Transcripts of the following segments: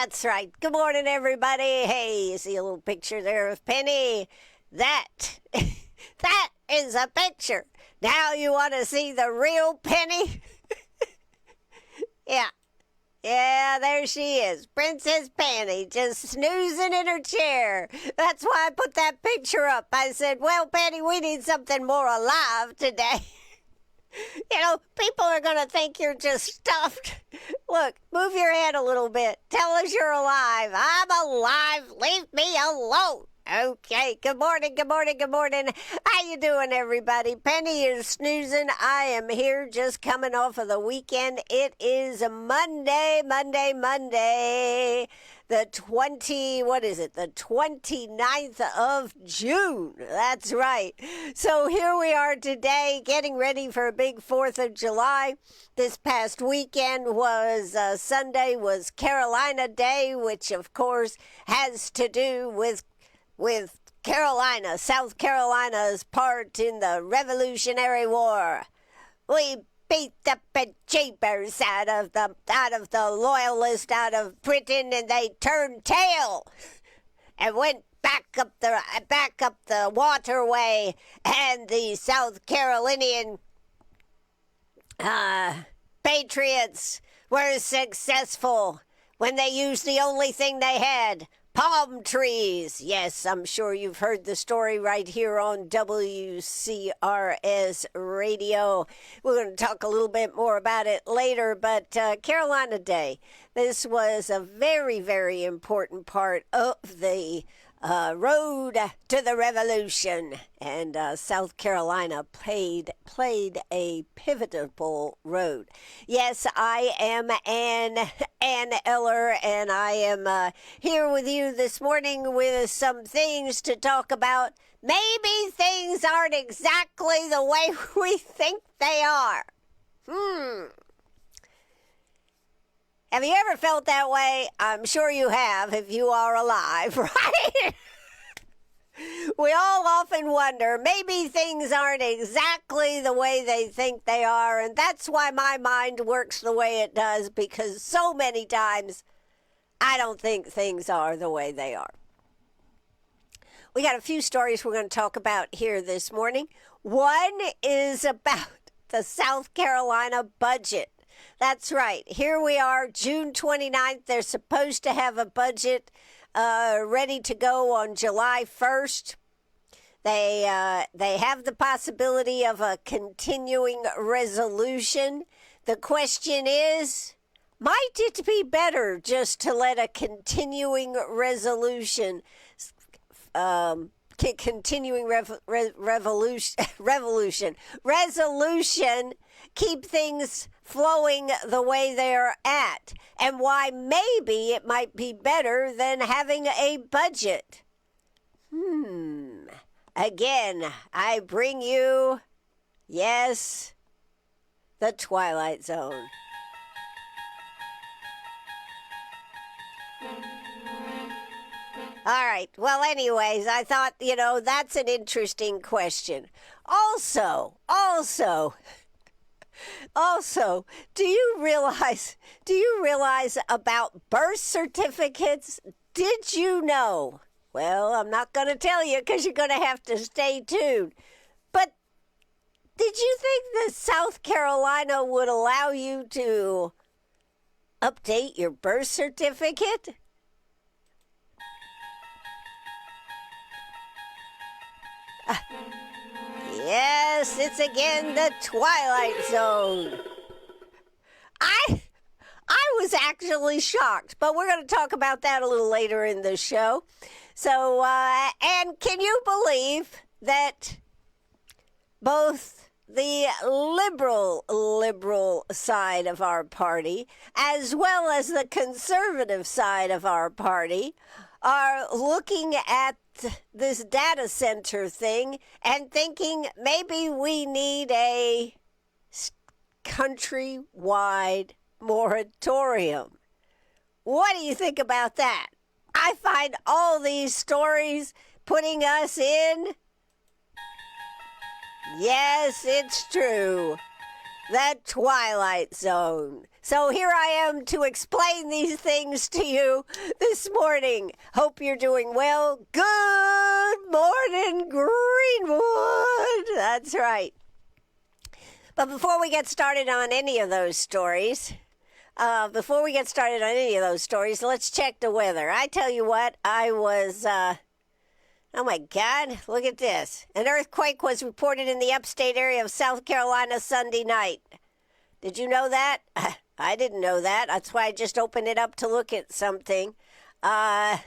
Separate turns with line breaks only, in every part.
That's right. Good morning, everybody. Hey, you see a little picture there of Penny? That is a picture. Now you want to see the real Penny? Yeah, there she is. Princess Penny, just snoozing in her chair. That's why I put that picture up. I said, well, Penny, we need something more alive today. You know, people are going to think you're just stuffed. Look, move your head a little bit. Tell us you're alive. I'm alive. Leave me alone. Okay, good morning. How you doing, everybody? Penny is snoozing. I am here just coming off of the weekend. It is Monday. The 29th of June. That's right. So here we are today getting ready for a big 4th of July. This past weekend was Sunday was Carolina Day, which of course has to do with Carolina, South Carolina's part in the Revolutionary War. We beat the bejeebers out of the loyalists out of Britain, and they turned tail and went back up the waterway, and the South Carolinian patriots were successful when they used the only thing they had. Palm trees. Yes, I'm sure you've heard the story right here on WCRS radio. We're going to talk a little bit more about it later, but Carolina Day, this was a very, very important part of the road to the revolution, and South Carolina played a pivotal road. Yes, I am Ann Eller, and I am here with you this morning with some things to talk about. Maybe things aren't exactly the way we think they are. Have you ever felt that way? I'm sure you have if you are alive, right? We all often wonder, maybe things aren't exactly the way they think they are, and that's why my mind works the way it does, because so many times I don't think things are the way they are. We got a few stories we're going to talk about here this morning. One is about the South Carolina budget. That's right. Here we are, June 29th. They're supposed to have a budget ready to go on July 1st. They have the possibility of a continuing resolution. The question is, might it be better just to let a continuing resolution resolution keep things flowing the way they're at, and why maybe it might be better than having a budget? Again, I bring you, yes, the Twilight Zone. All right. Well, anyways, I thought, that's an interesting question. Also, do you realize about birth certificates? Did you know? Well, I'm not going to tell you because you're going to have to stay tuned. But did you think that South Carolina would allow you to update your birth certificate? Yes, it's again the Twilight Zone. I was actually shocked, but we're going to talk about that a little later in the show. So, and can you believe that both the liberal side of our party, as well as the conservative side of our party, are looking at this data center thing and thinking maybe we need a countrywide moratorium? What do you think about that? I find all these stories putting us in. Yes, it's true. The Twilight Zone. So here I am to explain these things to you this morning. Hope you're doing well. Good morning, Greenwood. That's right. But before we get started on any of those stories, let's check the weather. I tell you what, I was... Oh, my God, look at this. An earthquake was reported in the upstate area of South Carolina Sunday night. Did you know that? I didn't know that. That's why I just opened it up to look at something. Let's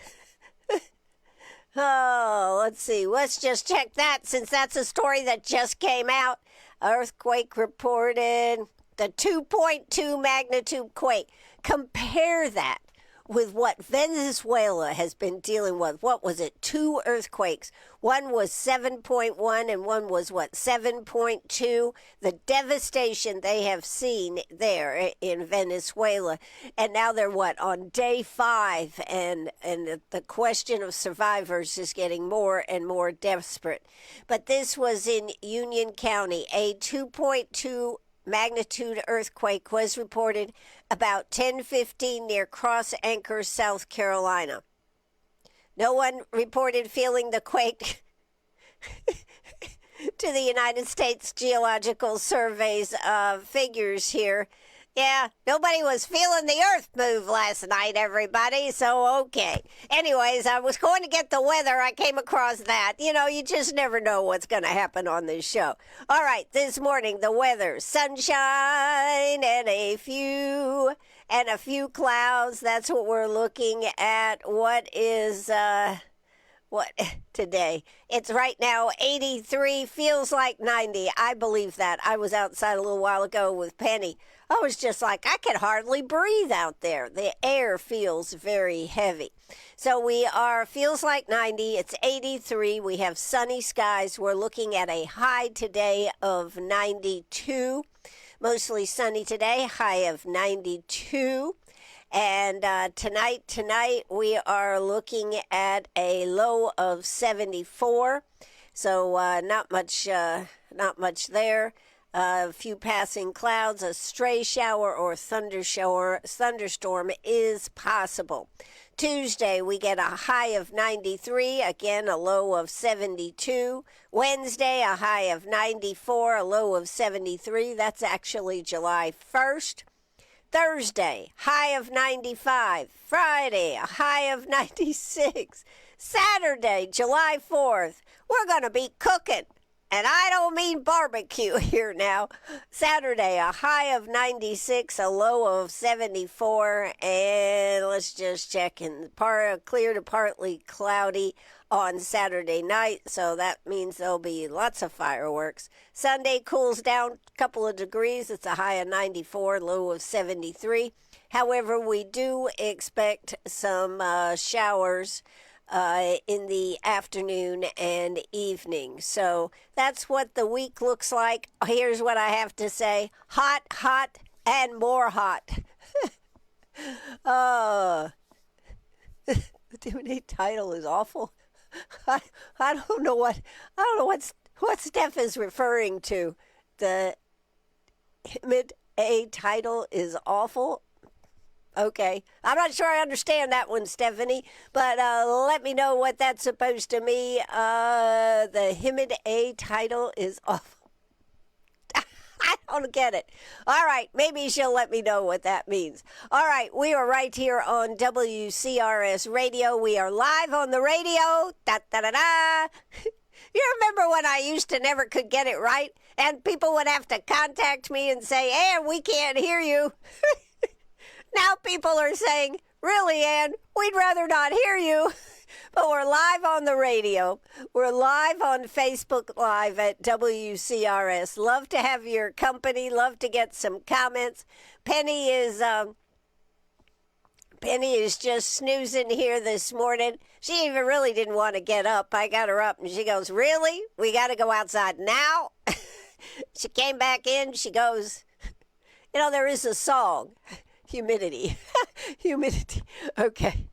see. Let's just check that since that's a story that just came out. Earthquake reported, the 2.2 magnitude quake. Compare that with what Venezuela has been dealing with. What was it? 2 earthquakes. One was 7.1 and one was, 7.2? The devastation they have seen there in Venezuela. And now they're, on day 5, and the question of survivors is getting more and more desperate. But this was in Union County. A 2.2 magnitude earthquake was reported about 10:15 near Cross Anchor, South Carolina. No one reported feeling the quake to the United States Geological Survey's figures here. Yeah, nobody was feeling the earth move last night, everybody, so okay. Anyways, I was going to get the weather. I came across that. You just never know what's going to happen on this show. All right, this morning, the weather. Sunshine and a few clouds. That's what we're looking at. What today? It's right now 83, feels like 90. I believe that. I was outside a little while ago with Penny. I was just like, I could hardly breathe out there. The air feels very heavy. So feels like 90. It's 83. We have sunny skies. We're looking at a high today of 92. Mostly sunny today, high of 92. And tonight we are looking at a low of 74. So not much there. A few passing clouds, a stray shower or thunderstorm is possible. Tuesday, we get a high of 93, again a low of 72. Wednesday, a high of 94, a low of 73. That's actually July 1st. Thursday, high of 95. Friday, a high of 96. Saturday, July 4th, we're going to be cooking. And I don't mean barbecue here now. Saturday, a high of 96, a low of 74. And let's just check in. Clear to partly cloudy on Saturday night. So that means there'll be lots of fireworks. Sunday cools down a couple of degrees. It's a high of 94, low of 73. However, we do expect some showers in the afternoon and evening. So that's what the week looks like. Here's what I have to say. Hot, hot, and more hot. The Dimity title is awful. I don't know what Steph is referring to. The Himid A title is awful. Okay. I'm not sure I understand that one, Stephanie, but let me know what that's supposed to mean. The Himid A title is awful. I don't get it. All right. Maybe she'll let me know what that means. All right. We are right here on WCRS Radio. We are live on the radio. Da-da-da-da. You remember when I used to never could get it right? And people would have to contact me and say, Ann, we can't hear you. Now people are saying, really, Ann, we'd rather not hear you. But we're live on the radio. We're live on Facebook Live at WCRS. Love to have your company. Love to get some comments. Penny is just snoozing here this morning. She even really didn't want to get up. I got her up and she goes, really? We got to go outside now? She came back in. She goes, there is a song. Humidity. Okay.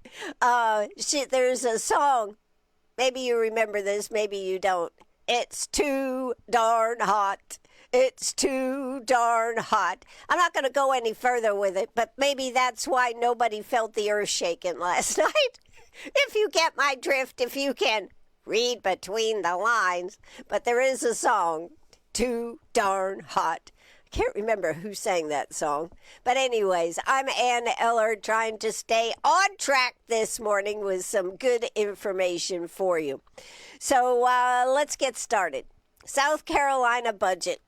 There's a song. Maybe you remember this. Maybe you don't. It's too darn hot. It's too darn hot. I'm not going to go any further with it, but maybe that's why nobody felt the earth shaking last night. If you get my drift, if you can read between the lines. But there is a song, Too Darn Hot. I can't remember who sang that song. But anyways, I'm Ann Eller, trying to stay on track this morning with some good information for you. So let's get started. South Carolina budget.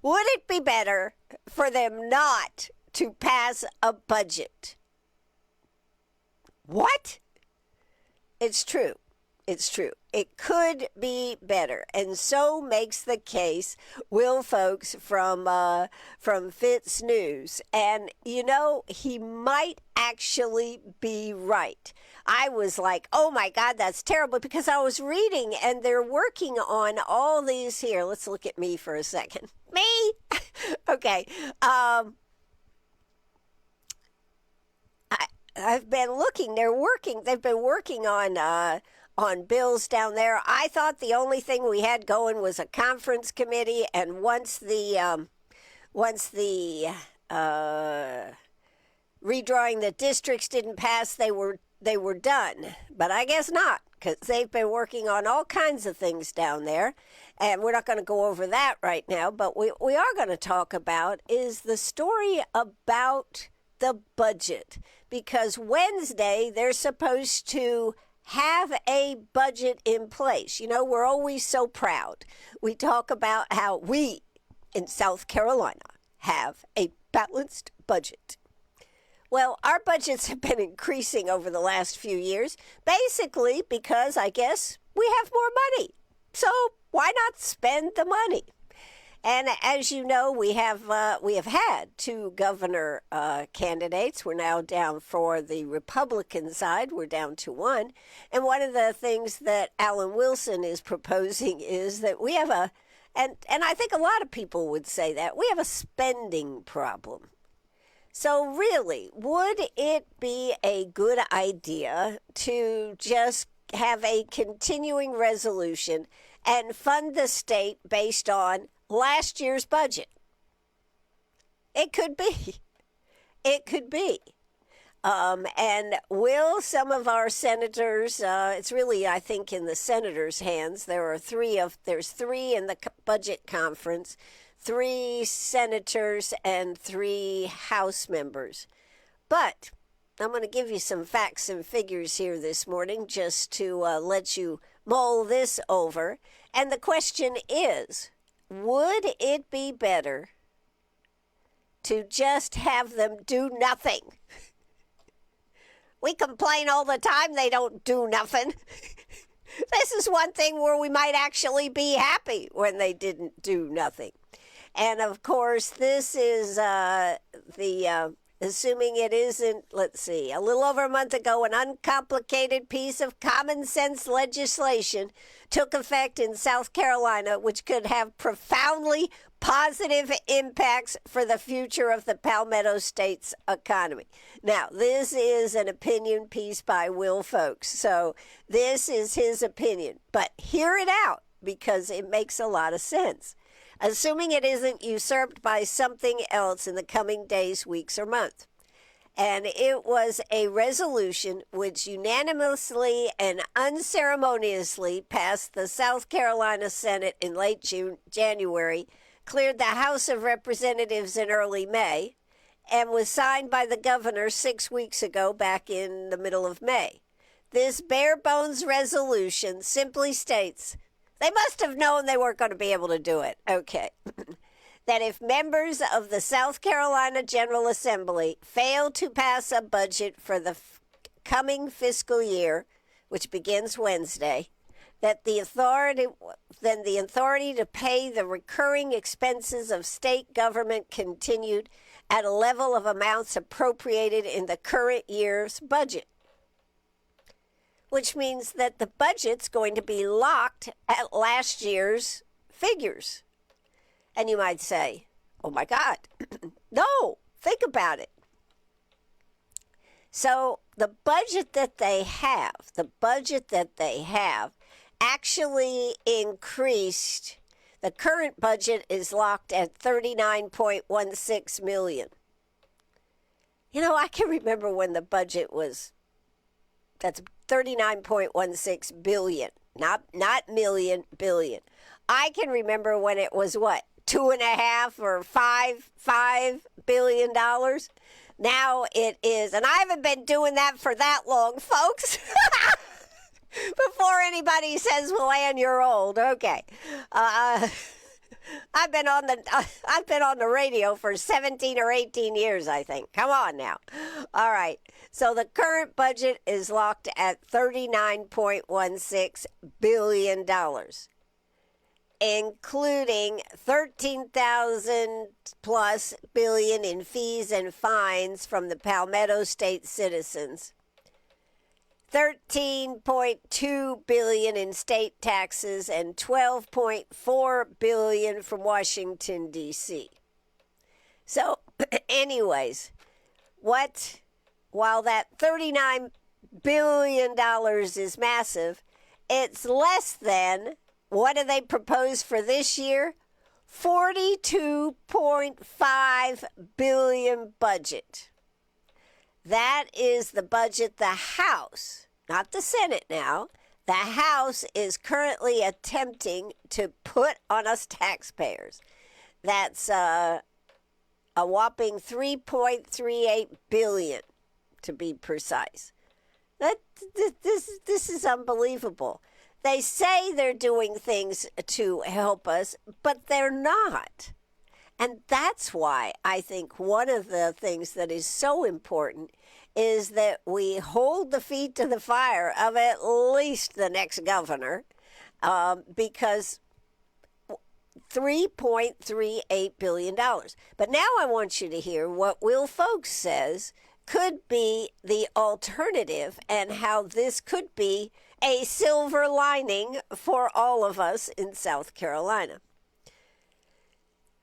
Would it be better for them not to pass a budget? What? It's true. It's true. It could be better, and so makes the case Will Folks from Fitz News. And, you know, he might actually be right. I was like, oh, my God, that's terrible, because I was reading, and they're working on all these here. Let's look at me for a second. Me? Okay. I've been looking. They've been working on bills down there. I thought the only thing we had going was a conference committee, and once the redrawing the districts didn't pass, they were done. But I guess not, because they've been working on all kinds of things down there, and we're not going to go over that right now. But we are going to talk about is the story about the budget, because Wednesday they're supposed to have a budget in place. You know, we're always so proud. We talk about how we in South Carolina have a balanced budget. Well, our budgets have been increasing over the last few years, basically because I guess we have more money. So why not spend the money? And as you know, we have had two governor candidates. We're now down for the Republican side. We're down to one. And one of the things that Alan Wilson is proposing is that we have and I think a lot of people would say that, we have a spending problem. So really, would it be a good idea to just have a continuing resolution and fund the state based on last year's budget? It could be. It could be. And will some of our senators, it's really, I think, in the senators' hands. There's three in the budget conference, 3 senators and 3 House members. But I'm going to give you some facts and figures here this morning just to let you mull this over. And the question is, would it be better to just have them do nothing? We complain all the time they don't do nothing. This is one thing where we might actually be happy when they didn't do nothing. And of course, this is assuming it isn't, let's see, a little over a month ago, an uncomplicated piece of common sense legislation took effect in South Carolina, which could have profoundly positive impacts for the future of the Palmetto State's economy. Now, this is an opinion piece by Will Folks, so this is his opinion. But hear it out, because it makes a lot of sense. Assuming it isn't usurped by something else in the coming days, weeks, or month. And it was a resolution which unanimously and unceremoniously passed the South Carolina Senate in late January, cleared the House of Representatives in early May, and was signed by the governor 6 weeks ago, back in the middle of May. This bare-bones resolution simply states, they must have known they weren't going to be able to do it. Okay. That if members of the South Carolina General Assembly fail to pass a budget for the coming fiscal year, which begins Wednesday, that the authority to pay the recurring expenses of state government continued at a level of amounts appropriated in the current year's budget. Which means that the budget's going to be locked at last year's figures. And you might say, oh my God, no, think about it. So the budget that they have actually increased. The current budget is locked at $39.16 million. You know, I can remember when the budget was, that's $39.16 billion, not million, billion. I can remember when it was what, 2.5 or $5 billion. Now it is, and I haven't been doing that for that long, folks. Before anybody says, well, Ann, you're old. Okay. I've been on the radio for 17 or 18 years, I think. Come on now. All right. So the current budget is locked at $39.16 billion, including 13,000 plus billion in fees and fines from the Palmetto State citizens, 13.2 billion in state taxes, and 12.4 billion from Washington, D.C. So, anyways, while that $39 billion is massive, it's less than, what do they propose for this year? $42.5 billion budget. That is the budget the House, not the Senate now, the House is currently attempting to put on us taxpayers. That's a whopping $3.38 billion, to be precise. This is unbelievable. They say they're doing things to help us, but they're not. And that's why I think one of the things that is so important is that we hold the feet to the fire of at least the next governor, because $3.38 billion. But now I want you to hear what Will Folks says could be the alternative and how this could be a silver lining for all of us in South Carolina.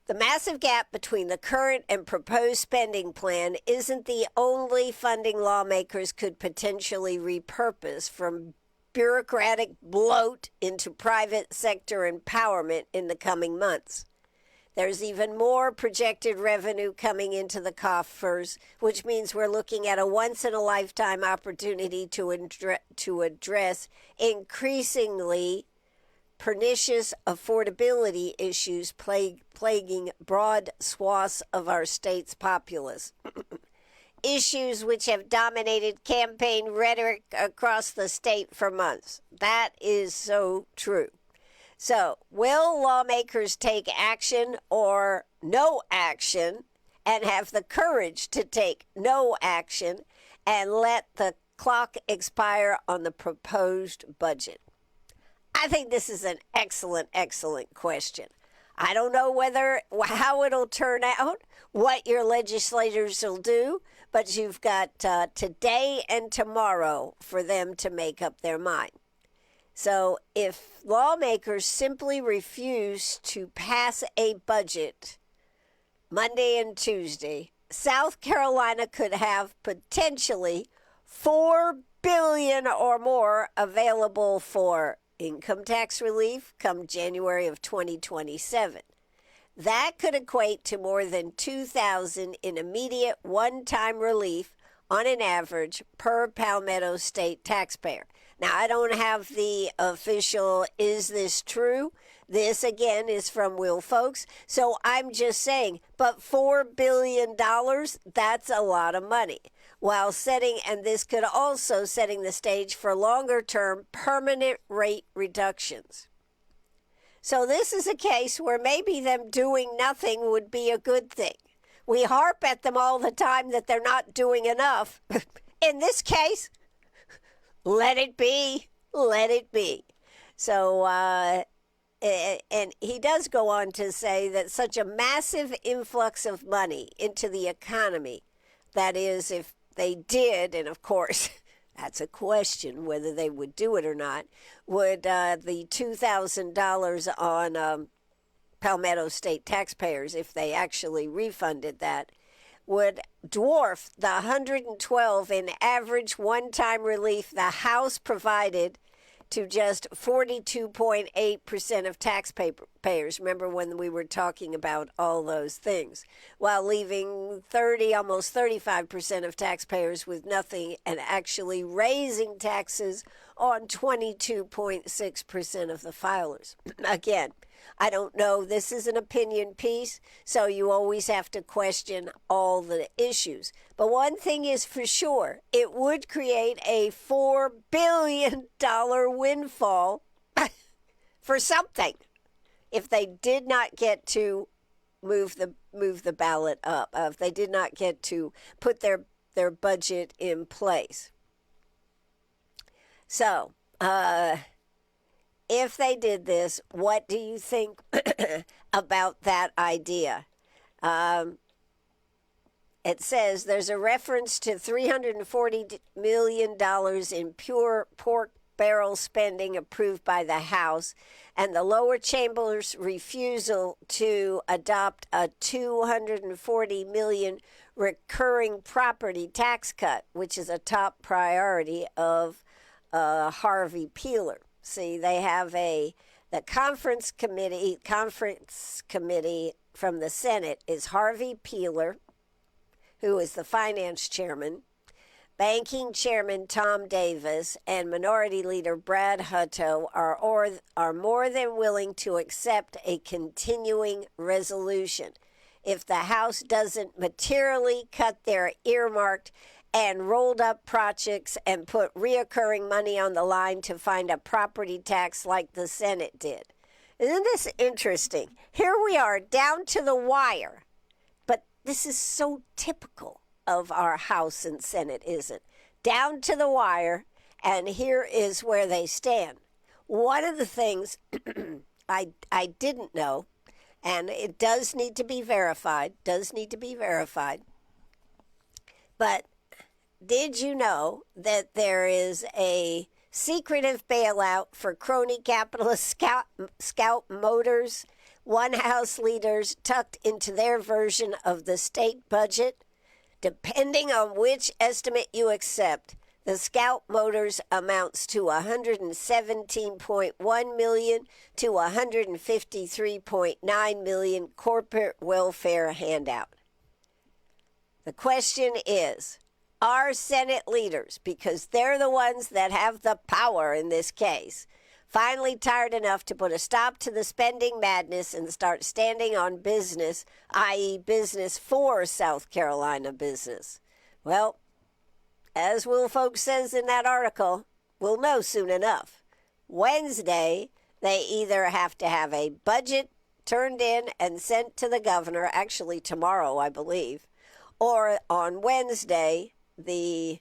The massive gap between the current and proposed spending plan isn't the only funding lawmakers could potentially repurpose from bureaucratic bloat into private sector empowerment in the coming months. There's even more projected revenue coming into the coffers, which means we're looking at a once-in-a-lifetime opportunity to address increasingly pernicious affordability issues plaguing broad swaths of our state's populace. Issues which have dominated campaign rhetoric across the state for months. That is so true. So, will lawmakers take action or no action and have the courage to take no action and let the clock expire on the proposed budget? I think this is an excellent, excellent question. I don't know how it'll turn out, what your legislators will do, but you've got today and tomorrow for them to make up their mind. So if lawmakers simply refuse to pass a budget Monday and Tuesday, South Carolina could have potentially $4 billion or more available for income tax relief come January of 2027. That could equate to more than $2,000 in immediate one-time relief on an average per Palmetto State taxpayer. Now, I don't have the official, is this true? This, again, is from Will Folks. So I'm just saying, but $4 billion, that's a lot of money. While and this could also setting the stage for longer-term permanent rate reductions. So this is a case where maybe them doing nothing would be a good thing. We harp at them all the time that they're not doing enough. In this case, let it be. Let it be. So, and he does go on to say that such a massive influx of money into the economy, that is, if they did, and of course, that's a question whether they would do it or not, would the $2,000 on Palmetto State taxpayers, if they actually refunded that, would dwarf the $112 in average one-time relief the House provided to just 42.8% of taxpayers. Remember when we were talking about all those things, while leaving almost 35% of taxpayers with nothing, and actually raising taxes on 22.6% of the filers. Again, I don't know. This is an opinion piece, so you always have to question all the issues. But one thing is for sure, it would create a $4 billion windfall for something if they did not get to move the ballot up, if they did not get to put their budget in place. So, if they did this, what do you think about that idea? It says there's a reference to $340 million in pure pork barrel spending approved by the House, and the lower chamber's refusal to adopt a $240 million recurring property tax cut, which is a top priority of Harvey Peeler. See, they have the conference committee from the Senate is Harvey Peeler, who is the finance chairman, banking chairman Tom Davis, and minority leader Brad Hutto are more than willing to accept a continuing resolution if the House doesn't materially cut their earmarked and rolled up projects and put reoccurring money on the line to find a property tax like the Senate did. Isn't this interesting? Here we are down to the wire, but this is so typical of our House and Senate, isn't it? Down to the wire, and here is where they stand. One of the things I didn't know, and it does need to be verified, but did you know that there is a secretive bailout for crony capitalist Scout Motors, one House leaders tucked into their version of the state budget? Depending on which estimate you accept, the Scout Motors amounts to $117.1 million to $153.9 million corporate welfare handout. The question is, our Senate leaders, because they're the ones that have the power in this case, finally tired enough to put a stop to the spending madness and start standing on business, i.e. business for South Carolina business? Well, as Will Folks says in that article, we'll know soon enough. Wednesday, they either have to have a budget turned in and sent to the governor, actually tomorrow, I believe, or on Wednesday, the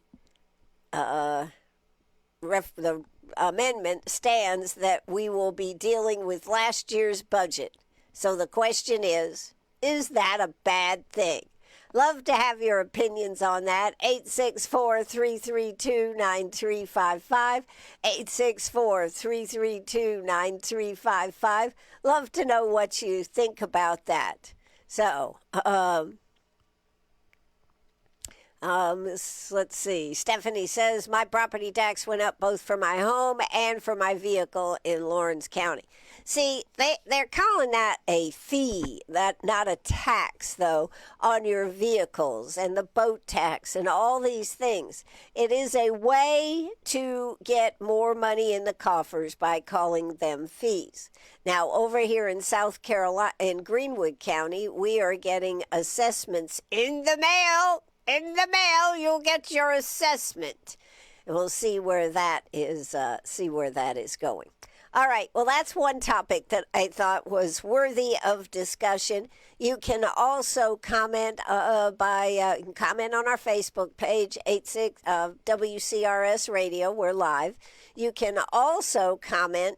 amendment stands that we will be dealing with last year's budget. So the question is that a bad thing? Love to have your opinions on that. 864-332-9355. 864-332-9355. Love to know what you think about that. So, let's see. Stephanie says, my property tax went up both for my home and for my vehicle in Lawrence County. See, they're calling that a fee, that not a tax, though, on your vehicles and the boat tax and all these things. It is a way to get more money in the coffers by calling them fees. Now, over here in South Carolina, in Greenwood County, we are getting assessments in the mail. In the mail, you'll get your assessment. And we'll see where that is. Going. All right. Well, that's one topic that I thought was worthy of discussion. You can also comment comment on our Facebook page, WCRS Radio. We're live. You can also comment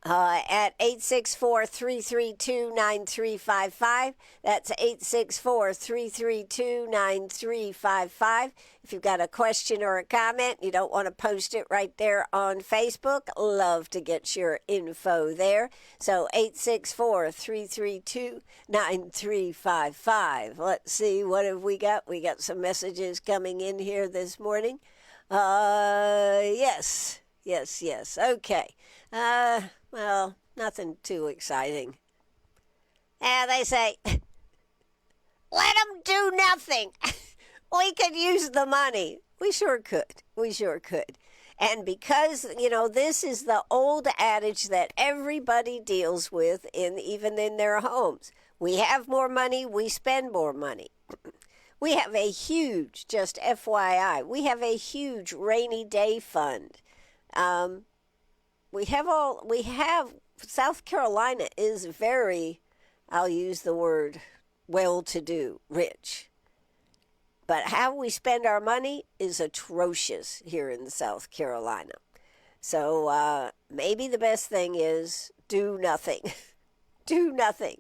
at 864-332-9355. That's 864-332-9355. If you've got a question or a comment, you don't want to post it right there on Facebook, love to get your info there. So 864-332-9355. Let's see, what have we got? We got some messages coming in here this morning. Yes. Yes, yes. Okay. Well, nothing too exciting. And they say, let them do nothing. We could use the money. We sure could. We sure could. And because, this is the old adage that everybody deals with even in their homes. We have more money, we spend more money. We have a huge, just FYI, we have a huge rainy day fund. Um, South Carolina is very, I'll use the word well to do, rich. But how we spend our money is atrocious here in South Carolina. So maybe the best thing is do nothing. Do nothing.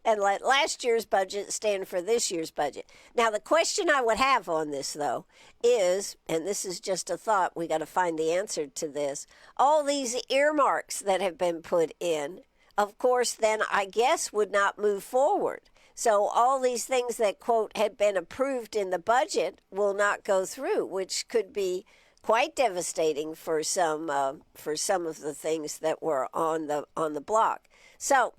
And let last year's budget stand for this year's budget. Now, the question I would have on this, though, is, and this is just a thought, we got to find the answer to this, all these earmarks that have been put in, of course, then I guess would not move forward. So all these things that, quote, had been approved in the budget will not go through, which could be quite devastating for some of the things that were on the block. So,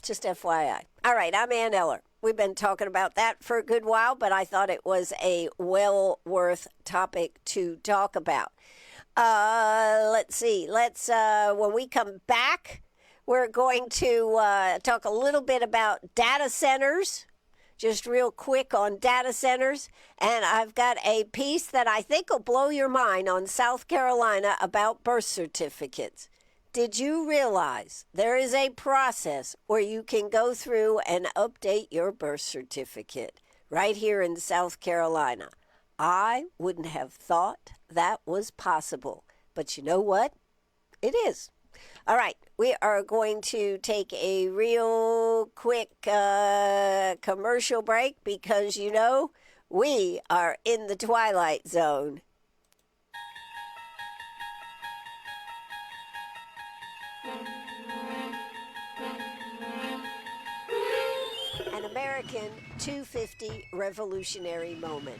just FYI. All right, I'm Ann Eller. We've been talking about that for a good while, but I thought it was a well worth topic to talk about. Let's see. When we come back, we're going to talk a little bit about data centers, just real quick on data centers. And I've got a piece that I think will blow your mind on South Carolina about birth certificates. Did you realize there is a process where you can go through and update your birth certificate right here in South Carolina? I wouldn't have thought that was possible, but you know what? It is. All right, we are going to take a real quick commercial break because, we are in the Twilight Zone. An American 250 revolutionary moment.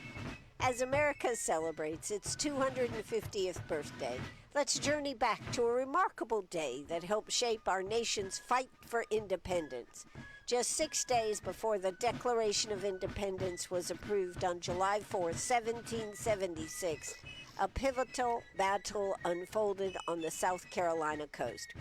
As America celebrates its 250th birthday, let's journey back to a remarkable day that helped shape our nation's fight for independence. Just 6 days before the Declaration of Independence was approved on July 4, 1776, a pivotal battle unfolded on the South Carolina coast.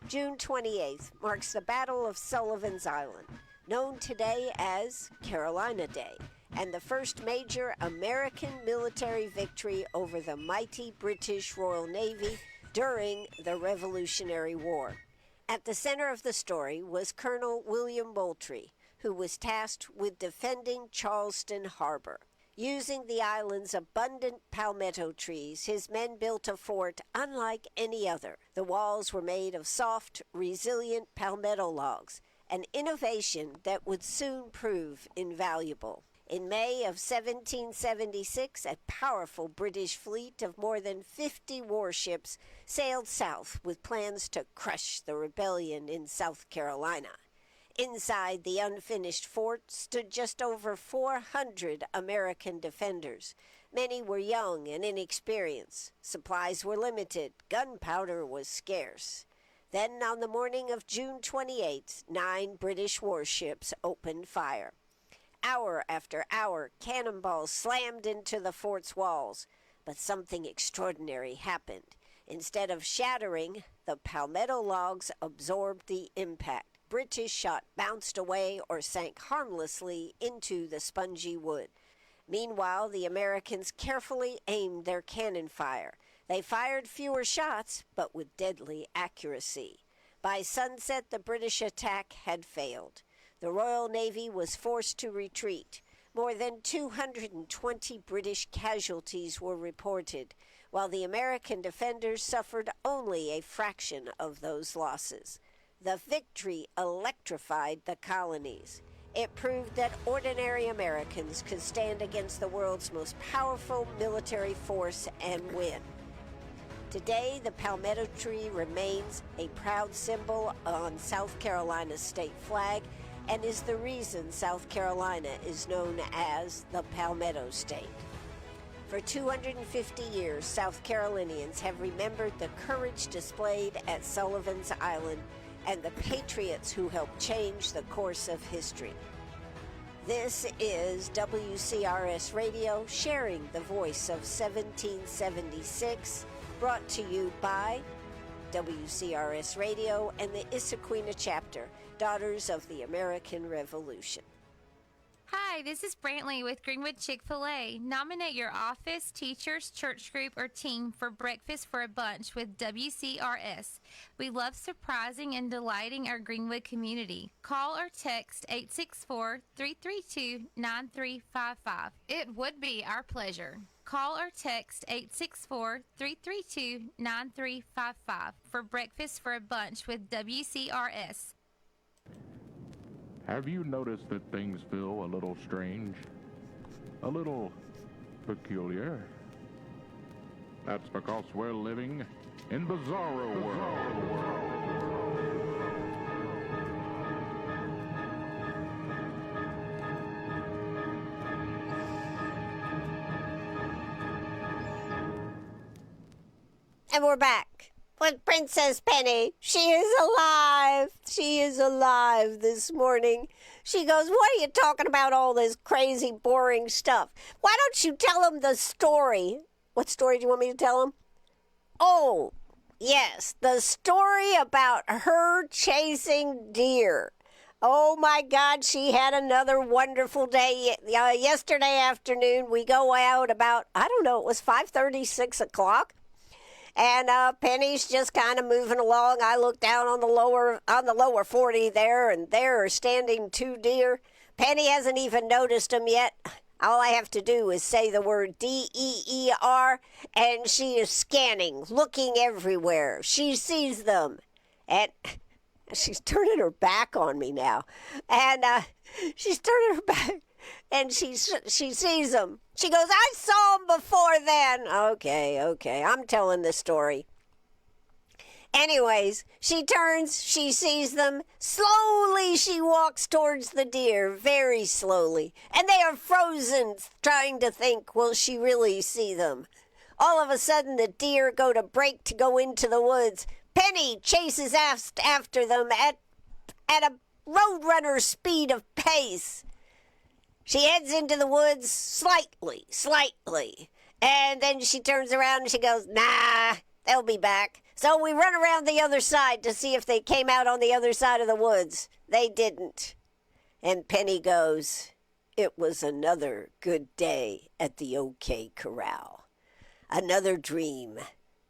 June 28th marks the Battle of Sullivan's Island, known today as Carolina Day, and the first major American military victory over the mighty British Royal Navy during the Revolutionary War. At the center of the story was Colonel William Moultrie, who was tasked with defending Charleston Harbor. Using the island's abundant palmetto trees, his men built a fort unlike any other. The walls were made of soft, resilient palmetto logs, an innovation that would soon prove invaluable. In May of 1776, a powerful British fleet of more than 50 warships sailed south with plans to crush the rebellion in South Carolina. Inside the unfinished fort stood just over 400 American defenders. Many were young and inexperienced. Supplies were limited. Gunpowder was scarce. Then, on the morning of June 28th, 9 British warships opened fire. Hour after hour, cannonballs slammed into the fort's walls. But something extraordinary happened. Instead of shattering, the palmetto logs absorbed the impact. British shot bounced away or sank harmlessly into the spongy wood. Meanwhile, the Americans carefully aimed their cannon fire. They fired fewer shots, but with deadly accuracy. By sunset, the British attack had failed. The Royal Navy was forced to retreat. More than 220 British casualties were reported, while the American defenders suffered only a fraction of those losses. The victory electrified the colonies. It proved that ordinary Americans could stand against the world's most powerful military force and win. Today, the palmetto tree remains a proud symbol on South Carolina's state flag and is the reason South Carolina is known as the Palmetto State. For 250 years, South Carolinians have remembered the courage displayed at Sullivan's Island and the patriots who helped change the course of history. This is WCRS Radio, sharing the voice of 1776, brought to you by WCRS Radio and the Issaquena Chapter, Daughters of the American Revolution.
Hi, this is Brantley with Greenwood Chick-fil-A. Nominate your office, teachers, church group, or team for breakfast for a bunch with WCRS. We love surprising and delighting our Greenwood community. Call or text 864-332-9355. It would be our pleasure. Call or text 864-332-9355 for breakfast for a bunch with WCRS.
Have you noticed that things feel a little strange? A little peculiar? That's because we're living in Bizarro World.
And we're back with Princess Penny. She is alive. She is alive this morning. She goes, what are you talking about, all this crazy, boring stuff? Why don't you tell them the story? What story do you want me to tell them? Oh, yes, the story about her chasing deer. Oh, my God, she had another wonderful day. Yesterday afternoon, we go out about, I don't know, it was 5:30, 6 o'clock. And Penny's just kind of moving along. I look down on the lower 40 there, and there are standing two deer. Penny hasn't even noticed them yet. All I have to do is say the word DEER, and she is scanning, looking everywhere. She sees them, and she's turning her back on me now. And she's turning her back, and she sees them. She goes, I saw them before then. Okay, I'm telling the story. Anyways, she turns, she sees them. Slowly she walks towards the deer, very slowly. And they are frozen, trying to think, will she really see them? All of a sudden, the deer go to break to go into the woods. Penny chases after them at a roadrunner speed of pace. She heads into the woods slightly, and then she turns around and she goes, nah, they'll be back. So we run around the other side to see if they came out on the other side of the woods. They didn't. And Penny goes, it was another good day at the OK Corral. Another dream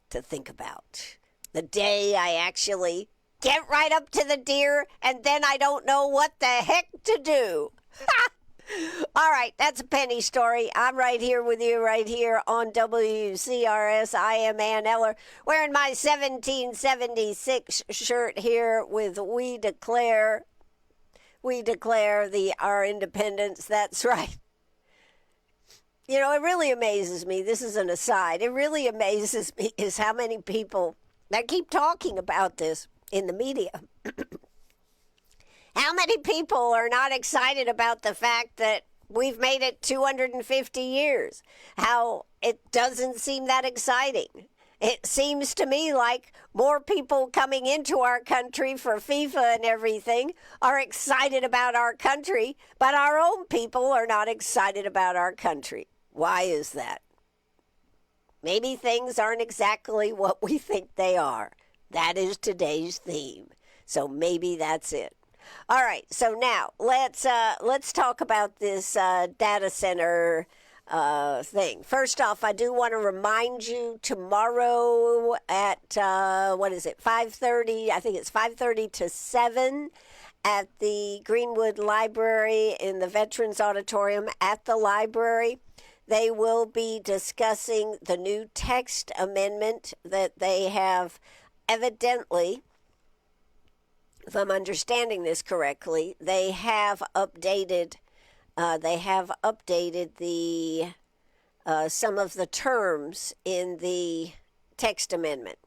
to think about. The day I actually get right up to the deer, and then I don't know what the heck to do. Ha! All right, that's a Penny story. I'm right here with you right here on WCRS. I am Ann Eller, wearing my 1776 shirt here with We Declare our independence. That's right. You know, it really amazes me. This is an aside. It really amazes me is how many people that keep talking about this in the media. How many people are not excited about the fact that we've made it 250 years? How it doesn't seem that exciting. It seems to me like more people coming into our country for FIFA and everything are excited about our country, but our own people are not excited about our country. Why is that? Maybe things aren't exactly what we think they are. That is today's theme. So maybe that's it. All right, so now let's talk about this data center thing. First off, I do want to remind you tomorrow at 5:30. I think it's 5:30 to 7 at the Greenwood Library in the Veterans Auditorium at the library. They will be discussing the new text amendment that they have evidently, if I'm understanding this correctly, they have updated the some of the terms in the text amendment.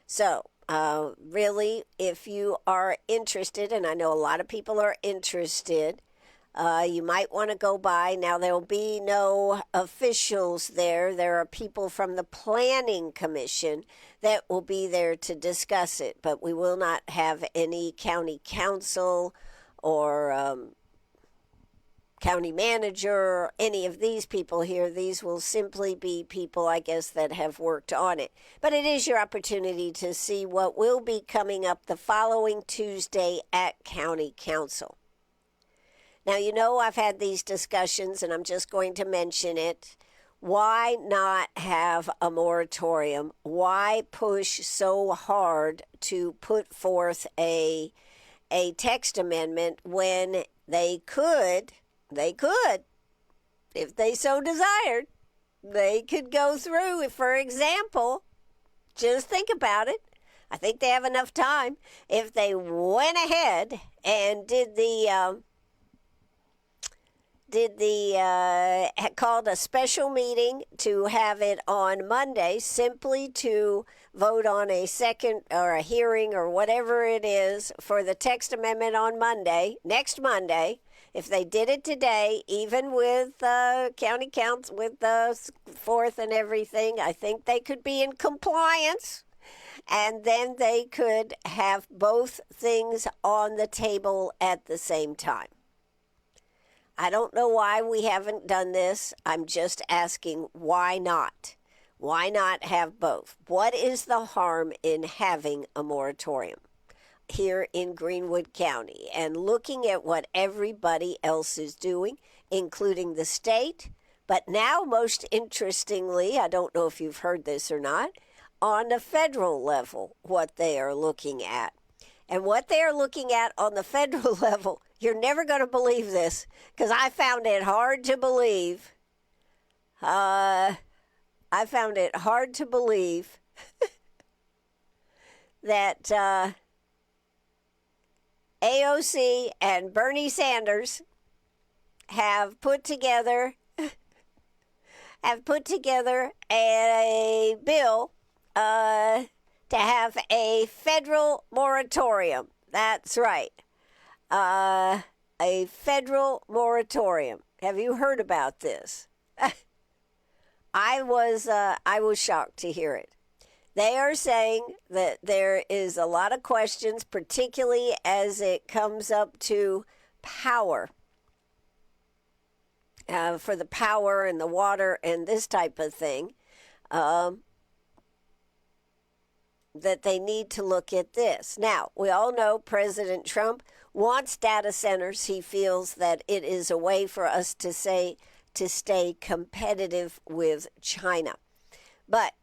So, really, if you are interested, and I know a lot of people are interested, You might want to go by. Now, there will be no officials there. There are people from the Planning Commission that will be there to discuss it, but we will not have any county council or county manager or any of these people here. These will simply be people, I guess, that have worked on it. But it is your opportunity to see what will be coming up the following Tuesday at County Council. Now, you know I've had these discussions, and I'm just going to mention it. Why not have a moratorium? Why push so hard to put forth a text amendment when they could, if they so desired, they could go through, for example, just think about it. I think they have enough time. If they went ahead and called a special meeting to have it on Monday, simply to vote on a second or a hearing or whatever it is for the text amendment on Monday, next Monday. If they did it today, even with county council, with the fourth and everything, I think they could be in compliance. And then they could have both things on the table at the same time. I don't know why we haven't done this. I'm just asking, why not? Why not have both? What is the harm in having a moratorium here in Greenwood County and looking at what everybody else is doing, including the state? But now, most interestingly, I don't know if you've heard this or not, on the federal level, what they are looking at. And what they are looking at on the federal level, you're never going to believe this, because I found it hard to believe. I found it hard to believe that AOC and Bernie Sanders have put together a bill to have a federal moratorium. That's right. A federal moratorium. Have you heard about this? I was shocked to hear it. They are saying that there is a lot of questions, particularly as it comes up to power, for the power and the water and this type of thing, that they need to look at this. Now, we all know President Trump wants data centers. He feels that it is a way for us to stay competitive with China. But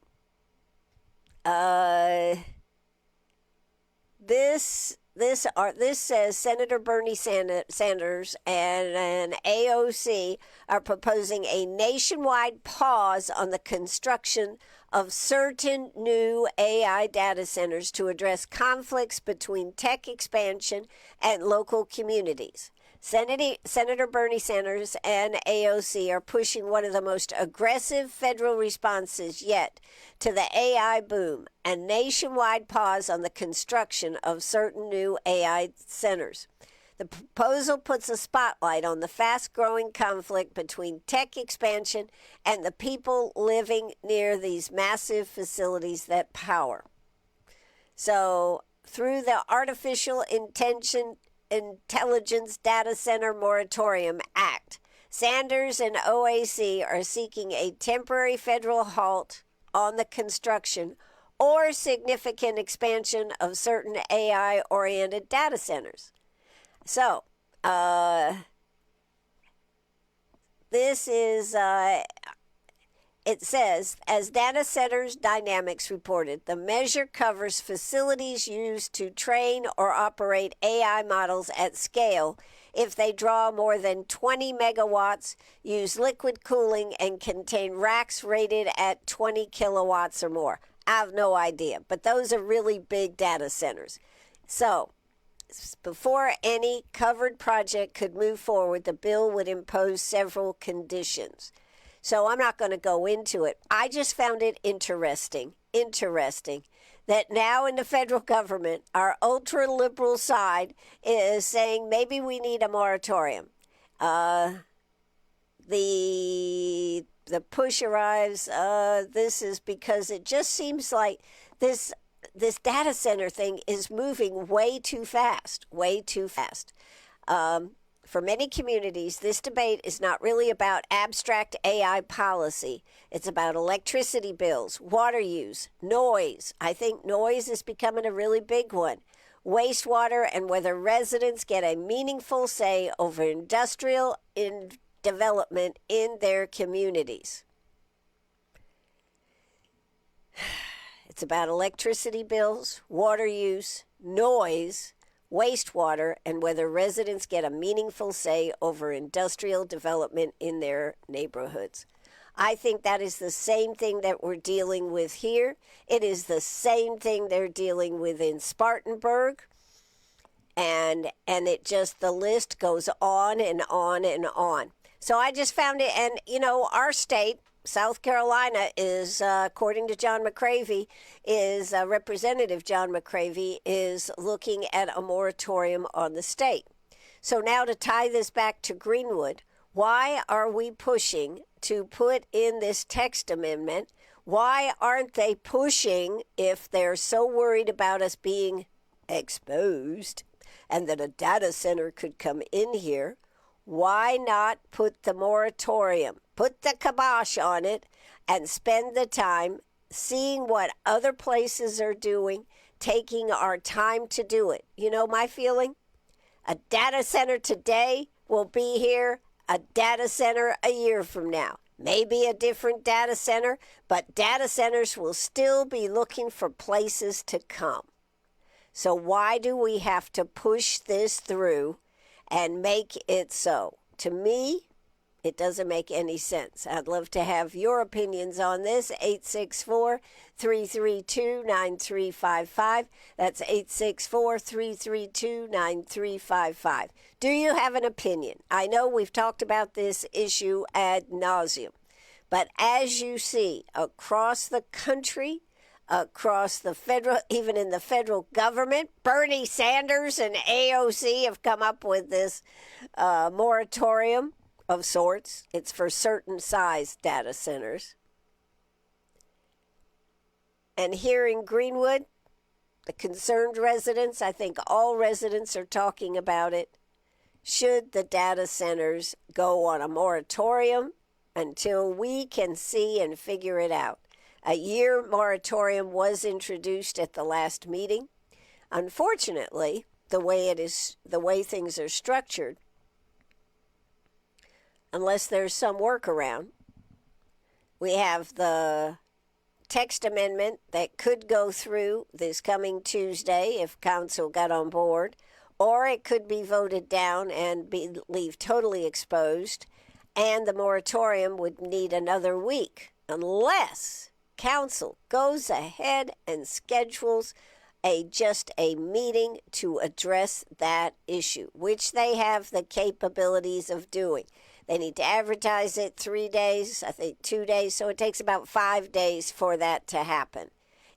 this says Senator Bernie Sanders and an AOC are proposing a nationwide pause on the construction of certain new AI data centers to address conflicts between tech expansion and local communities. Senator Bernie Sanders and AOC are pushing one of the most aggressive federal responses yet to the AI boom, a nationwide pause on the construction of certain new AI centers. The proposal puts a spotlight on the fast-growing conflict between tech expansion and the people living near these massive facilities that power. So, through the Artificial Intelligence Data Center Moratorium Act, Sanders and OAC are seeking a temporary federal halt on the construction or significant expansion of certain AI-oriented data centers. So, this is, it says, as Data Centers Dynamics reported, the measure covers facilities used to train or operate AI models at scale if they draw more than 20 megawatts, use liquid cooling, and contain racks rated at 20 kilowatts or more. I have no idea, but those are really big data centers. So, before any covered project could move forward, the bill would impose several conditions. So I'm not going to go into it. I just found it interesting that now in the federal government, our ultra-liberal side is saying maybe we need a moratorium. The push arrives. This is because it just seems like this data center thing is moving way too fast, way too fast. For many communities, this debate is not really about abstract AI policy. It's about electricity bills, water use, noise. I think noise is becoming a really big one. Wastewater, and whether residents get a meaningful say over industrial development in their communities. It's about electricity bills, water use, noise, wastewater, and whether residents get a meaningful say over industrial development in their neighborhoods. I think that is the same thing that we're dealing with here. It is the same thing they're dealing with in Spartanburg. And it just, the list goes on and on and on. So I just found it, and our state, South Carolina, is, according to John McCravey, Representative John McCravey is looking at a moratorium on the state. So now to tie this back to Greenwood, why are we pushing to put in this text amendment? Why aren't they pushing, if they're so worried about us being exposed and that a data center could come in here? Why not put the moratorium, put the kibosh on it, and spend the time seeing what other places are doing, taking our time to do it? You know my feeling? A data center today will be here, a data center a year from now. Maybe a different data center, but data centers will still be looking for places to come. So why do we have to push this through and make it so? To me, it doesn't make any sense. I'd love to have your opinions on this. 864-332-9355. That's 864-332-9355. Do you have an opinion? I know we've talked about this issue ad nauseum, but as you see across the country, across the federal, even in the federal government, Bernie Sanders and AOC have come up with this moratorium of sorts. It's for certain size data centers. And here in Greenwood, the concerned residents, I think all residents are talking about it. Should the data centers go on a moratorium until we can see and figure it out? A year moratorium was introduced at the last meeting. Unfortunately, the way things are structured, unless there's some workaround, we have the text amendment that could go through this coming Tuesday if council got on board, or it could be voted down and leave totally exposed, and the moratorium would need another week, unless council goes ahead and schedules just a meeting to address that issue, which they have the capabilities of doing. They need to advertise it 3 days, I think 2 days, so it takes about 5 days for that to happen.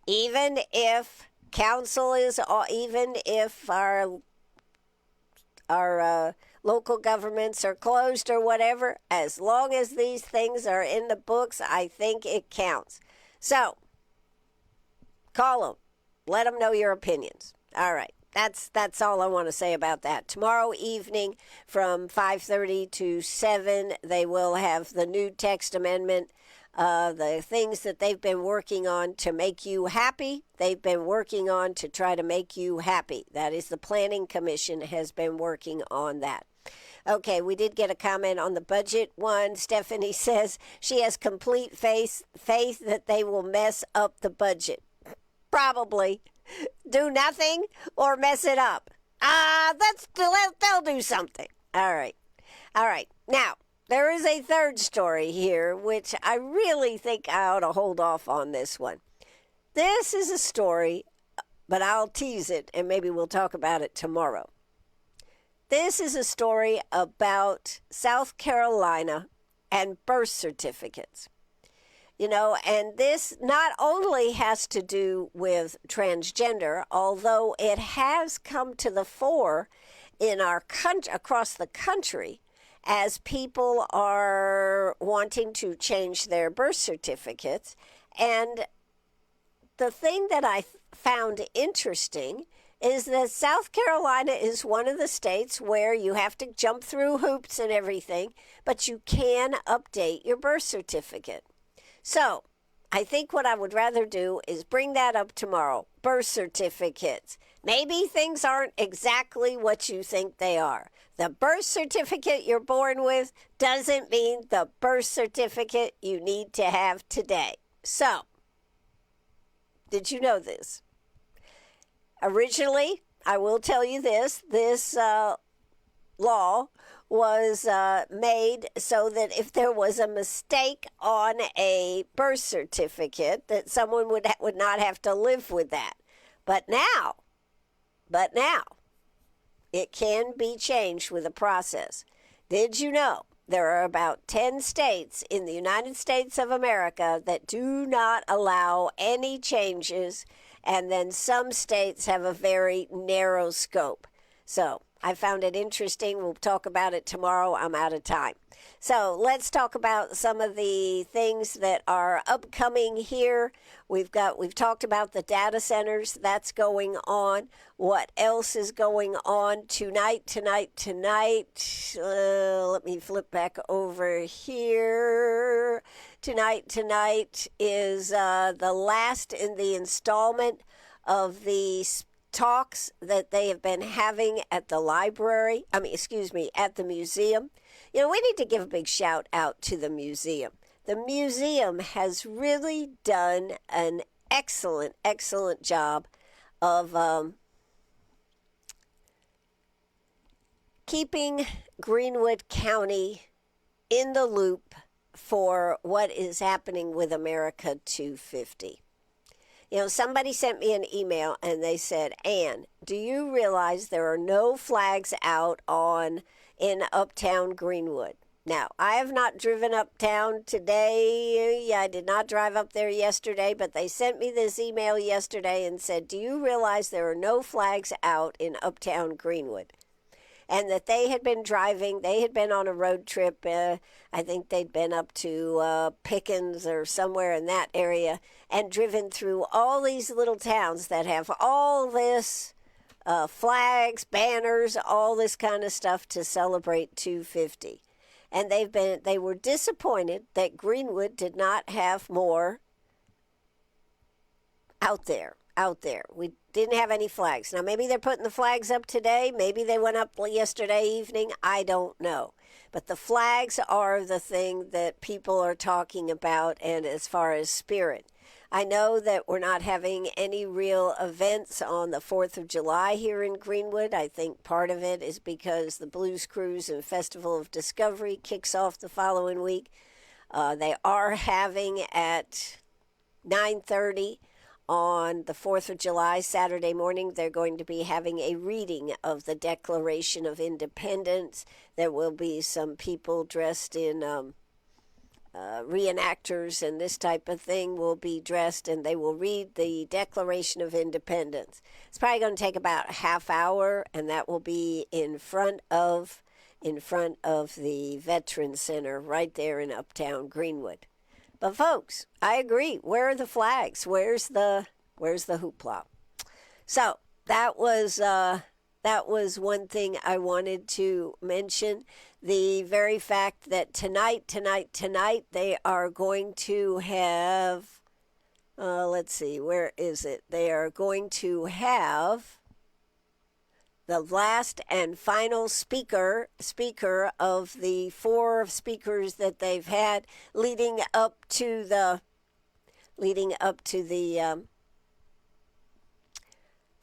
Even if our local governments are closed or whatever, as long as these things are in the books, I think it counts. So, call them. Let them know your opinions. All right. That's all I want to say about that. Tomorrow evening from 5:30 to 7, they will have the new text amendment, the things that they've been working on to make you happy. They've been working on to try to make you happy. That is, the Planning Commission has been working on that. Okay, we did get a comment on the budget one. Stephanie says she has complete faith that they will mess up the budget. Probably. Do nothing or mess it up. They'll do something. All right. Now, there is a third story here, which I really think I ought to hold off on this one. This is a story, but I'll tease it, and maybe we'll talk about it tomorrow. This is a story about South Carolina and birth certificates. And this not only has to do with transgender, although it has come to the fore in our country, across the country, as people are wanting to change their birth certificates. And the thing that I found interesting is that South Carolina is one of the states where you have to jump through hoops and everything, but you can update your birth certificate. So I think what I would rather do is bring that up tomorrow. Birth certificates. Maybe things aren't exactly what you think they are. The birth certificate you're born with doesn't mean the birth certificate you need to have today. So, did you know this? Originally, I will tell you this law was made so that if there was a mistake on a birth certificate, that someone would not have to live with that. But now, it can be changed with a process. Did you know there are about 10 states in the United States of America that do not allow any changes, and then some states have a very narrow scope? So I found it interesting. We'll talk about it tomorrow. I'm out of time. So let's talk about some of the things that are upcoming here. We've talked about the data centers. That's going on. What else is going on tonight? Let me flip back over here. Tonight is the last in the installment of the talks that they have been having at the at the museum. You know, we need to give a big shout out to the museum. The museum has really done an excellent job of keeping Greenwood County in the loop for what is happening with America 250. You know, somebody sent me an email and they said, Ann, do you realize there are no flags out in uptown Greenwood? Now, I have not driven uptown today. I did not drive up there yesterday, but they sent me this email yesterday and said, do you realize there are no flags out in uptown Greenwood? And that they had been driving, they had been on a road trip. I think they'd been up to Pickens or somewhere in that area and driven through all these little towns that have all this flags, banners, all this kind of stuff to celebrate 250. And they were disappointed that Greenwood did not have more out there. We didn't have any flags. Now, maybe they're putting the flags up today. Maybe they went up yesterday evening. I don't know. But the flags are the thing that people are talking about, and as far as spirit. I know that we're not having any real events on the 4th of July here in Greenwood. I think part of it is because the Blues Cruise and Festival of Discovery kicks off the following week. They are having at 9:30 on the 4th of July, Saturday morning, they're going to be having a reading of the Declaration of Independence. There will be some people dressed in reenactors and this type of thing will be dressed, and they will read the Declaration of Independence. It's probably going to take about a half hour, and that will be in front of the Veterans Center right there in uptown Greenwood. But folks, I agree. Where are the flags? Where's the hoopla? So that was one thing I wanted to mention. The very fact that tonight they are going to have. Let's see, where is it? They are going to have the last and final speaker of the 4 speakers that they've had leading up to the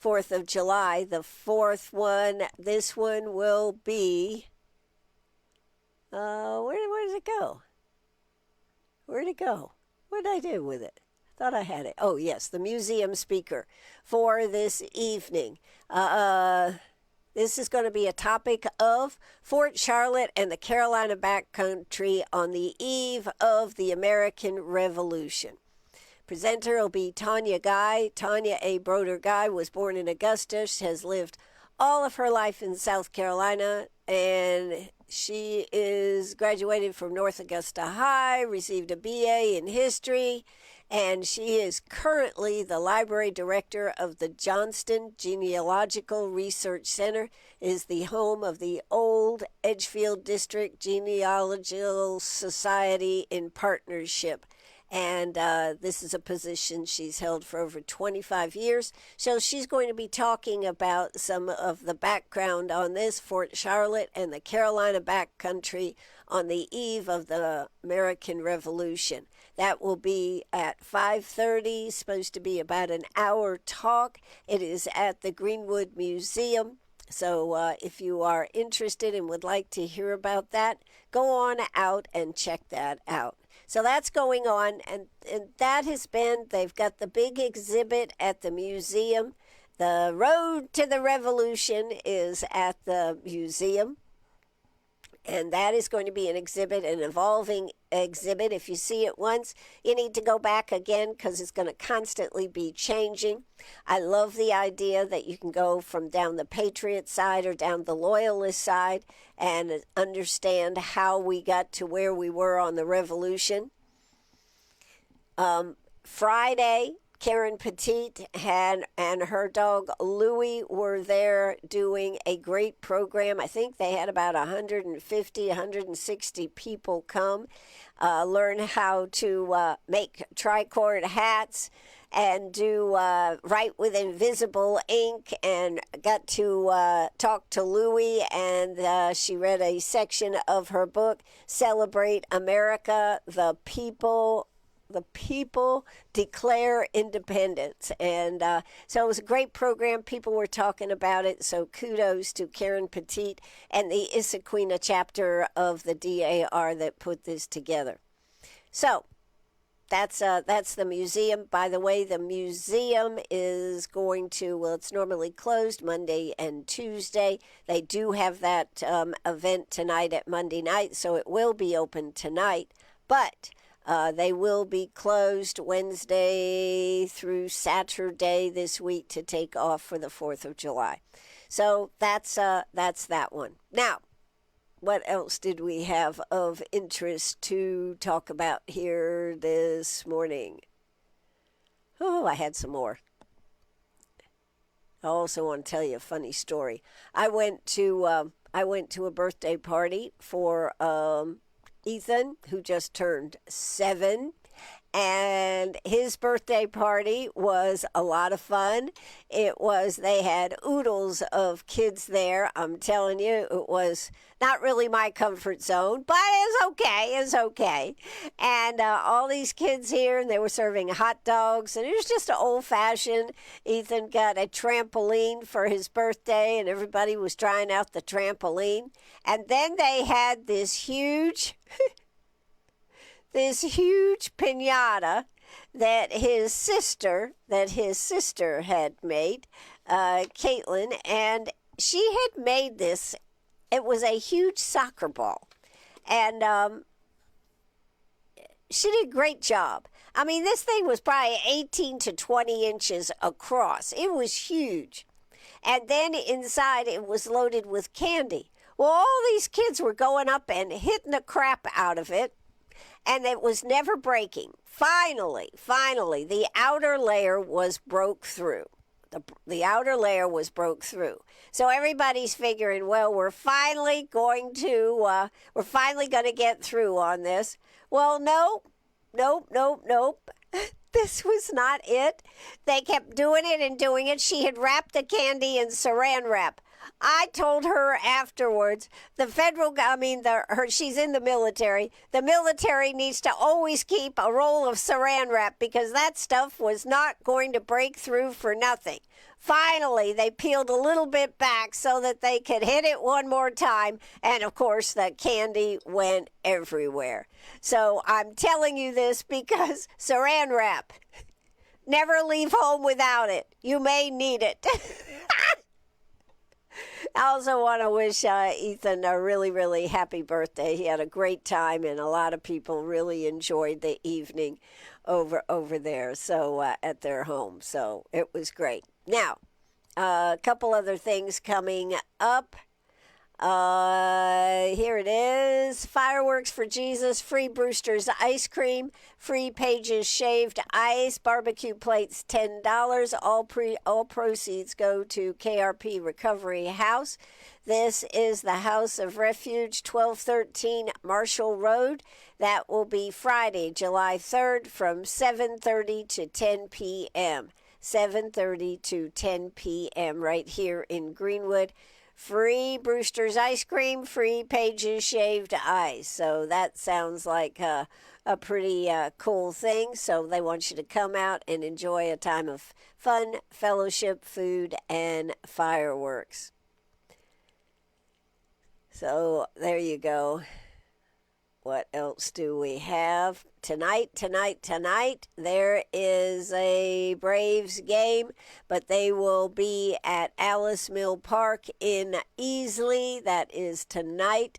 4th of July. The fourth one, this one will be, where did it go? Where'd it go? What did I do with it? I thought I had it. Oh, yes, the museum speaker for this evening. This is going to be a topic of Fort Charlotte and the Carolina backcountry on the eve of the American Revolution. Presenter will be Tanya Guy. Tanya A. Broder Guy was born in Augusta. She has lived all of her life in South Carolina, and She is graduated from North Augusta High, received a BA in history, and she is currently the library director of the Johnston Genealogical Research Center. It is the home of the Old Edgefield District Genealogical Society in partnership. And this is a position she's held for over 25 years. So she's going to be talking about some of the background on this, Fort Charlotte and the Carolina backcountry on the eve of the American Revolution. That will be at 5:30, supposed to be about an hour talk. It is at the Greenwood Museum. So if you are interested and would like to hear about that, go on out and check that out. So that's going on, and that has been, they've got the big exhibit at the museum. The Road to the Revolution is at the museum, and that is going to be an exhibit, an evolving exhibit. If you see it once, you need to go back again because it's going to constantly be changing. I love the idea that you can go from down the Patriot side or down the Loyalist side and understand how we got to where we were on the Revolution. Friday, Karen Petite and her dog Louie were there doing a great program. I think they had about 150, 160 people come, learn how to make tricord hats and do write with invisible ink, and got to talk to Louie, and she read a section of her book, Celebrate America, the people declare independence. And so it was a great program. People were talking about it. So kudos to Karen Petite and the Issaquena chapter of the DAR that put this together. So that's the museum. By the way, the museum is going to, well, it's normally closed Monday and Tuesday. They do have that event tonight at Monday night, so it will be open tonight. But they will be closed Wednesday through Saturday this week to take off for the 4th of July. So that's that one. Now, what else did we have of interest to talk about here this morning? Oh, I had some more. I also want to tell you a funny story. I went to a birthday party for Ethan, who just turned 7, and his birthday party was a lot of fun. They had oodles of kids there. I'm telling you, it was not really my comfort zone, but it's okay. And all these kids here, and they were serving hot dogs, and it was just an old-fashioned. Ethan got a trampoline for his birthday, and everybody was trying out the trampoline. And then they had this huge piñata that his sister had made, Caitlin, and she had made this. It was a huge soccer ball, and she did a great job. I mean, this thing was probably 18 to 20 inches across. It was huge. And then inside it was loaded with candy. Well, all these kids were going up and hitting the crap out of it, and it was never breaking. Finally, the outer layer was broke through. The outer layer was broke through. So everybody's figuring, well, we're finally going to get through on this. Well, nope. This was not it. They kept doing it. She had wrapped the candy in saran wrap. I told her afterwards, she's in the military. The military needs to always keep a roll of saran wrap because that stuff was not going to break through for nothing. Finally, they peeled a little bit back so that they could hit it one more time. And of course, the candy went everywhere. So I'm telling you this because saran wrap, never leave home without it. You may need it. I also want to wish Ethan a really, really happy birthday. He had a great time, and a lot of people really enjoyed the evening over there, so at their home. So it was great. Now, a couple other things coming up. Here it is. Fireworks for Jesus, free Brewster's ice cream, free Pages shaved ice, barbecue plates $10. All proceeds go to KRP Recovery House. This is the House of Refuge, 1213 Marshall Road. That will be Friday, July 3rd from 7:30 to 10 p.m. 7:30 to 10 p.m. right here in Greenwood. Free Brewster's ice cream, free Pages shaved ice. So that sounds like a pretty cool thing. So they want you to come out and enjoy a time of fun, fellowship, food, and fireworks. So there you go. What else do we have? Tonight, there is a Braves game, but they will be at Alice Mill Park in Easley. That is tonight.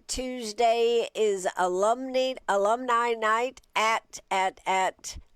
Tuesday is alumni night at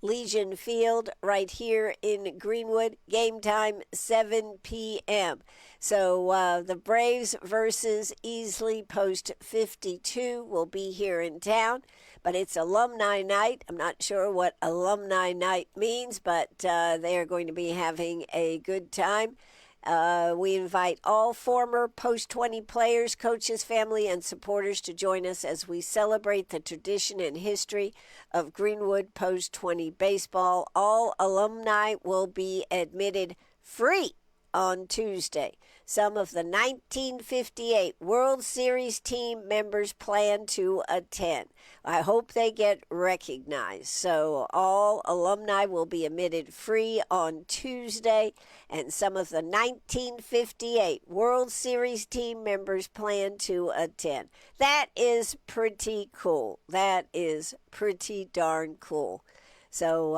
Legion Field right here in Greenwood. Game time 7 p.m. So the Braves versus Easley Post 52 will be here in town, but it's alumni night. I'm not sure what alumni night means, but they are going to be having a good time. We invite all former Post 20 players, coaches, family, and supporters to join us as we celebrate the tradition and history of Greenwood Post 20 baseball. All alumni will be admitted free on Tuesday. Some of the 1958 World Series team members plan to attend. I hope they get recognized. So all alumni will be admitted free on Tuesday, and some of the 1958 World Series team members plan to attend. That is pretty cool. That is pretty darn cool. So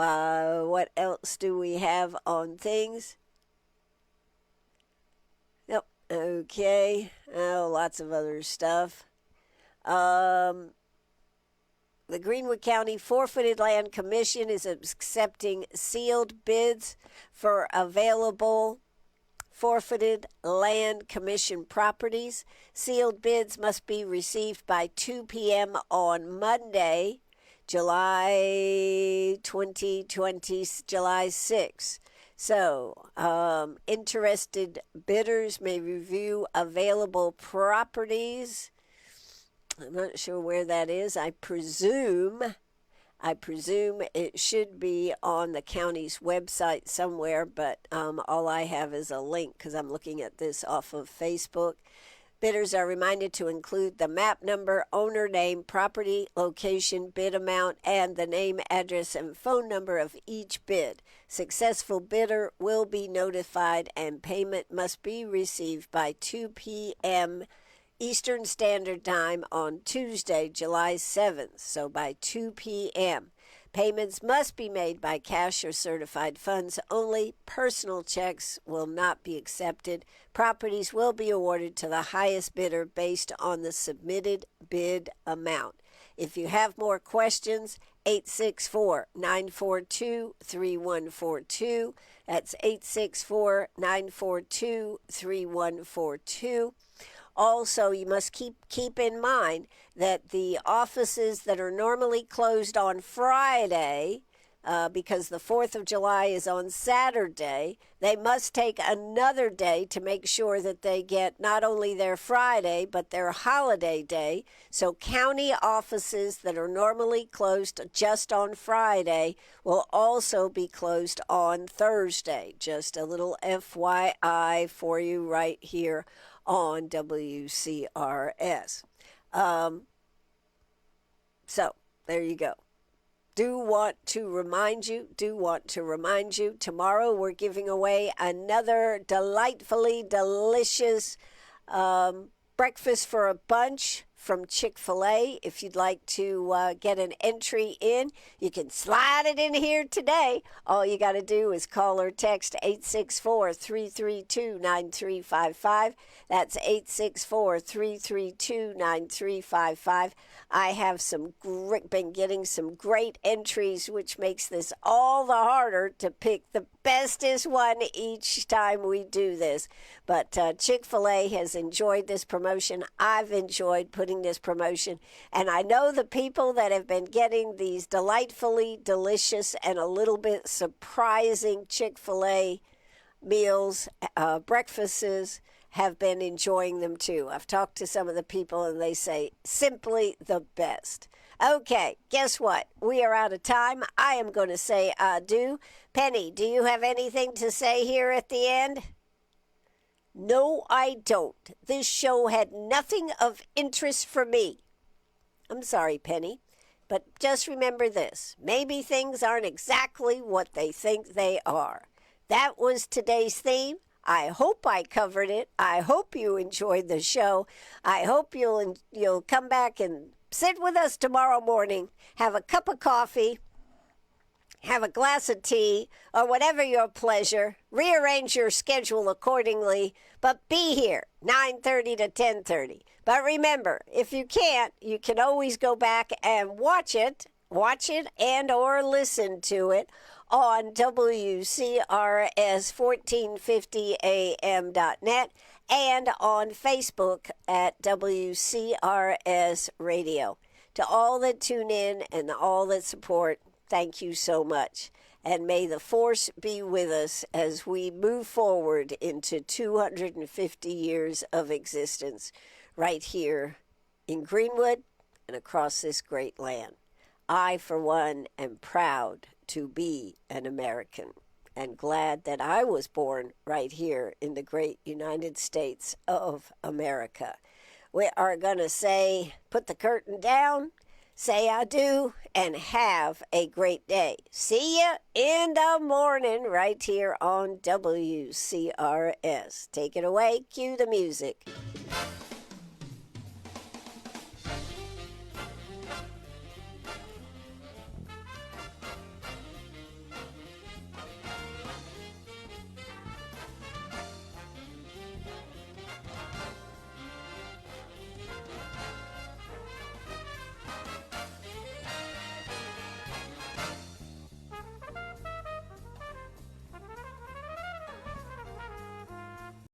what else do we have on things? Okay. Oh, lots of other stuff. The Greenwood County Forfeited Land Commission is accepting sealed bids for available forfeited land commission properties. Sealed bids must be received by 2 p.m. on Monday, July 2020, July 6th. So, interested bidders may review available properties. I'm not sure where that is. I presume it should be on the county's website somewhere, but all I have is a link because I'm looking at this off of Facebook. Bidders are reminded to include the map number, owner name, property, location, bid amount, and the name, address, and phone number of each bid. Successful bidder will be notified, and payment must be received by 2 p.m. Eastern Standard Time on Tuesday, July 7th, so by 2 p.m. Payments must be made by cash or certified funds only. Personal checks will not be accepted. Properties will be awarded to the highest bidder based on the submitted bid amount. If you have more questions, 864-942-3142. That's 864-942-3142. Also, you must keep in mind that the offices that are normally closed on Friday, because the 4th of July is on Saturday, they must take another day to make sure that they get not only their Friday, but their holiday day. So county offices that are normally closed just on Friday will also be closed on Thursday. Just a little FYI for you right here on WCRS. So there you go. Do want to remind you, tomorrow we're giving away another delightfully delicious breakfast for a bunch from Chick-fil-A. If you'd like to get an entry in, you can slide it in here today. All you got to do is call or text 864-332-9355. That's 864-332-9355. I have been getting some great entries, which makes this all the harder to pick the bestest one each time we do this. But Chick-fil-A has enjoyed this promotion. I've enjoyed putting this promotion. And I know the people that have been getting these delightfully delicious and a little bit surprising Chick-fil-A meals, breakfasts, have been enjoying them too. I've talked to some of the people and they say simply the best. Okay, guess what? We are out of time. I am going to say adieu. Penny, do you have anything to say here at the end? No, I don't. This show had nothing of interest for me. I'm sorry, Penny, but just remember this. Maybe things aren't exactly what they think they are. That was today's theme. I hope I covered it. I hope you enjoyed the show. I hope you'll come back and sit with us tomorrow morning, have a cup of coffee, have a glass of tea, or whatever your pleasure. Rearrange your schedule accordingly, but be here, 9:30 to 10:30. But remember, if you can't, you can always go back and watch it and or listen to it on WCRS 1450am.net and on Facebook at WCRS Radio. To all that tune in and all that support, thank you so much. And may the force be with us as we move forward into 250 years of existence right here in Greenwood and across this great land. I, for one, am proud to be an American and glad that I was born right here in the great United States of America. We are going to put the curtain down, say adieu, and have a great day. See you in the morning right here on WCRS. Take it away. Cue the music.